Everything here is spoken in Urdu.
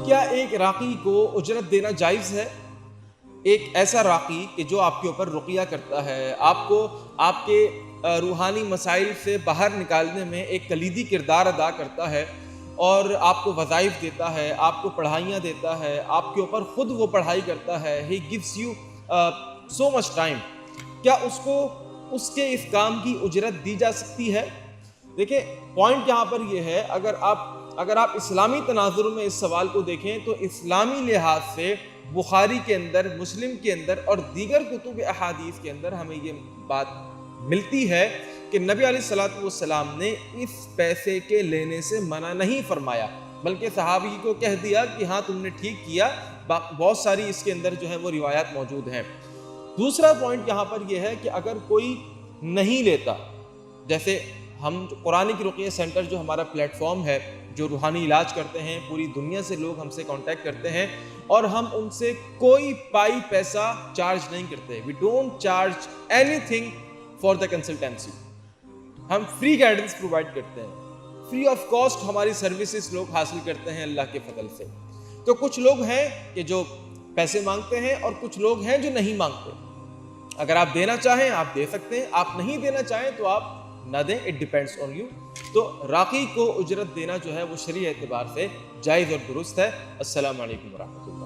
کیا ایک راقی کو اجرت دینا جائز ہے؟ ایک ایسا راقی کہ جو آپ کے اوپر رقیہ کرتا ہے، آپ کو آپ کے روحانی مسائل سے باہر نکالنے میں ایک کلیدی کردار ادا کرتا ہے اور آپ کو وظائف دیتا ہے، آپ کو پڑھائیاں دیتا ہے، آپ کے اوپر خود وہ پڑھائی کرتا ہے، he gives you so much time, کیا اس کو اس کے اس کام کی اجرت دی جا سکتی ہے؟ دیکھیں پوائنٹ یہاں پر یہ ہے، اگر آپ اسلامی تناظر میں اس سوال کو دیکھیں تو اسلامی لحاظ سے بخاری کے اندر، مسلم کے اندر اور دیگر کتب احادیث کے اندر ہمیں یہ بات ملتی ہے کہ نبی علیہ الصلوۃ والسلام نے اس پیسے کے لینے سے منع نہیں فرمایا، بلکہ صحابی کو کہہ دیا کہ ہاں تم نے ٹھیک کیا، بہت ساری اس کے اندر جو ہے وہ روایات موجود ہیں۔ دوسرا پوائنٹ یہاں پر یہ ہے کہ اگر کوئی نہیں لیتا، جیسے ہم قرآن کی رقیہ سینٹر جو ہمارا پلیٹ فارم ہے، جو روحانی علاج کرتے ہیں، پوری دنیا سے لوگ ہم سے کانٹیکٹ کرتے ہیں اور ہم ان سے کوئی پائی پیسہ چارج نہیں کرتے۔ We don't charge anything for the consultancy, ہم فری گائیڈنس پرووائڈ کرتے ہیں، فری آف کاسٹ ہماری سروسز لوگ حاصل کرتے ہیں اللہ کے فضل سے۔ تو کچھ لوگ ہیں کہ جو پیسے مانگتے ہیں اور کچھ لوگ ہیں جو نہیں مانگتے۔ اگر آپ دینا چاہیں آپ دے سکتے ہیں، آپ نہیں دینا چاہیں تو آپ نہ دیں، اٹ ڈیپینڈس آن یو۔ تو راقی کو اجرت دینا جو ہے وہ شرعی اعتبار سے جائز اور درست ہے۔ السلام علیکم ورحمۃ اللہ۔